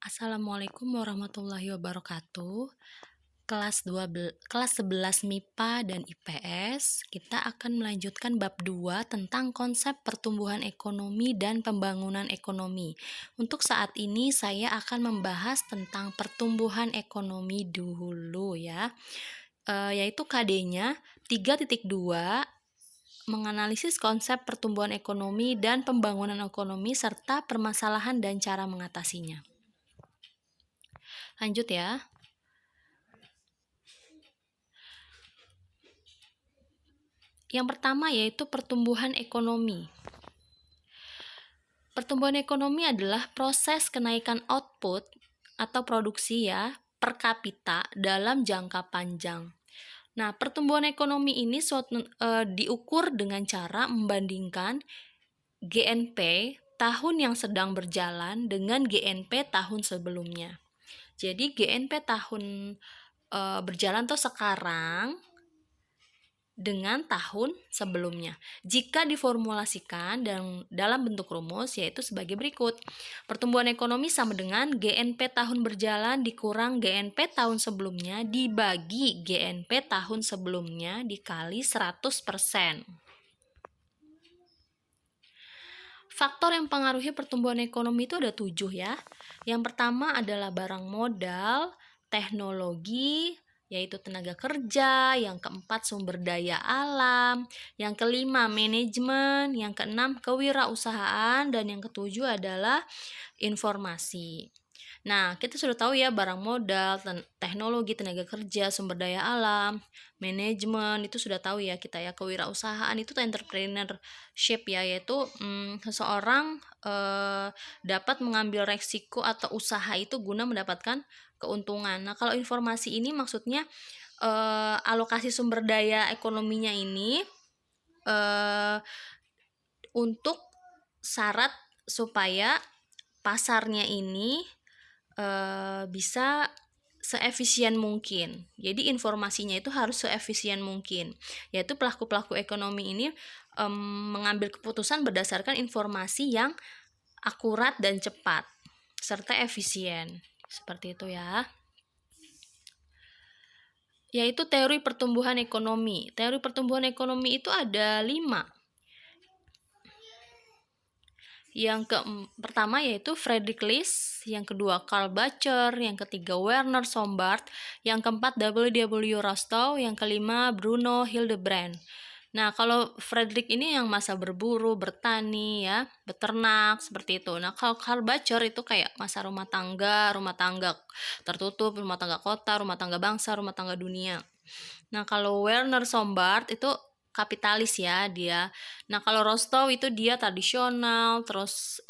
Assalamualaikum warahmatullahi wabarakatuh. Kelas 11 MIPA dan IPS, kita akan melanjutkan bab 2 tentang konsep pertumbuhan ekonomi dan pembangunan ekonomi. Untuk saat ini saya akan membahas tentang pertumbuhan ekonomi dulu ya. Yaitu KD-nya 3.2, menganalisis konsep pertumbuhan ekonomi dan pembangunan ekonomi serta permasalahan dan cara mengatasinya. Lanjut ya. Yang pertama yaitu pertumbuhan ekonomi. Pertumbuhan ekonomi adalah proses kenaikan output atau produksi ya per kapita dalam jangka panjang. Nah, pertumbuhan ekonomi ini diukur dengan cara membandingkan GNP tahun yang sedang berjalan dengan GNP tahun sebelumnya. Jadi GNP tahun berjalan tuh sekarang dengan tahun sebelumnya. Jika diformulasikan dalam bentuk rumus yaitu sebagai berikut. Pertumbuhan ekonomi sama dengan GNP tahun berjalan dikurang GNP tahun sebelumnya dibagi GNP tahun sebelumnya dikali 100%. Faktor yang mempengaruhi pertumbuhan ekonomi itu ada 7 ya. Yang pertama adalah barang modal, teknologi, yaitu tenaga kerja, yang keempat sumber daya alam, yang kelima manajemen, yang keenam kewirausahaan, dan yang ketujuh adalah informasi. Nah, kita sudah tahu ya barang modal, teknologi, tenaga kerja, sumber daya alam, manajemen itu sudah tahu ya kita ya. Kewirausahaan itu entrepreneurship ya, yaitu seseorang dapat mengambil resiko atau usaha itu guna mendapatkan keuntungan. Nah, kalau informasi ini maksudnya alokasi sumber daya ekonominya ini untuk syarat supaya pasarnya ini bisa seefisien mungkin. Jadi informasinya itu harus seefisien mungkin. Yaitu pelaku-pelaku ekonomi ini mengambil keputusan berdasarkan informasi yang akurat dan cepat serta efisien. Seperti itu ya. Yaitu teori pertumbuhan ekonomi. Teori pertumbuhan ekonomi itu ada 5. Yang pertama yaitu Friedrich List, yang kedua Karl Bacher, yang ketiga Werner Sombart, yang keempat W.W. Rostow, yang kelima Bruno Hildebrand. Nah, kalau Friedrich ini yang masa berburu, bertani ya, beternak seperti itu. Nah, kalau Karl Bacher itu kayak masa rumah tangga tertutup, rumah tangga kota, rumah tangga bangsa, rumah tangga dunia. Nah, kalau Werner Sombart itu kapitalis ya dia. Nah, kalau Rostow itu dia tradisional, terus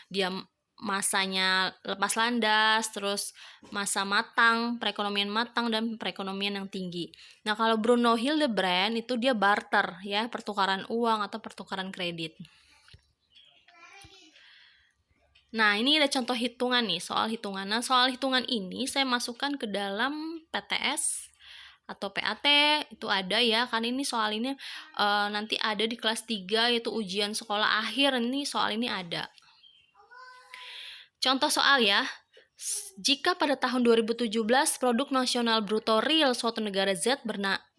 dia masanya lepas landas, terus masa matang, perekonomian matang dan perekonomian yang tinggi. Nah, kalau Bruno Hildebrand itu dia barter ya, pertukaran uang atau pertukaran kredit. Nah, ini ada contoh hitungan nih, soal hitungan. Nah, soal hitungan ini saya masukkan ke dalam PTS atau PAT itu ada ya, kan ini soal ini nanti ada di kelas 3 yaitu ujian sekolah akhir, ini soal ini ada. Contoh soal ya. Jika pada tahun 2017 produk nasional bruto real suatu negara Z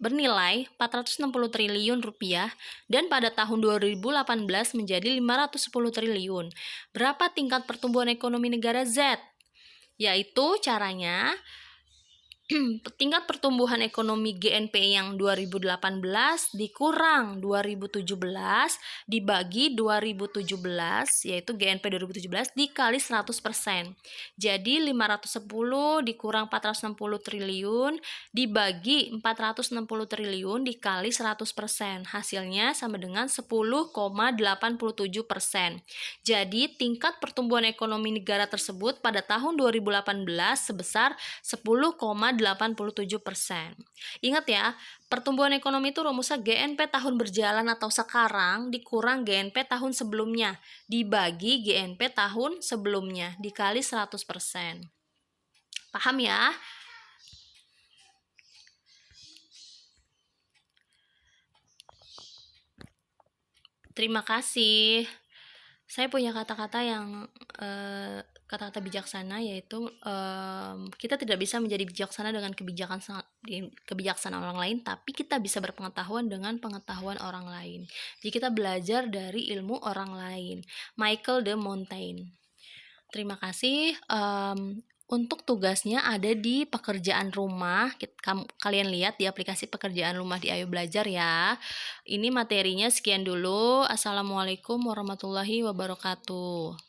bernilai 460 triliun rupiah dan pada tahun 2018 menjadi 510 triliun, berapa tingkat pertumbuhan ekonomi negara Z? Yaitu caranya tingkat pertumbuhan ekonomi GNP yang 2018 dikurang 2017 dibagi 2017 yaitu GNP 2017 dikali 100%. Jadi 510 dikurang 460 triliun dibagi 460 triliun dikali 100%. Hasilnya sama dengan 10,87%. Jadi tingkat pertumbuhan ekonomi negara tersebut pada tahun 2018 sebesar 10,87%. Ingat ya, pertumbuhan ekonomi itu rumusnya GNP tahun berjalan atau sekarang dikurang GNP tahun sebelumnya dibagi GNP tahun sebelumnya dikali 100%. Paham ya? Terima kasih. Saya punya kata-kata kata-kata bijaksana yaitu, kita tidak bisa menjadi bijaksana dengan kebijaksanaan orang lain, tapi kita bisa berpengetahuan dengan pengetahuan orang lain. Jadi kita belajar dari ilmu orang lain. Michael de Montaigne. Terima kasih, untuk tugasnya ada di pekerjaan rumah, kalian lihat di aplikasi pekerjaan rumah di Ayo Belajar ya. Ini materinya sekian dulu. Assalamualaikum warahmatullahi wabarakatuh.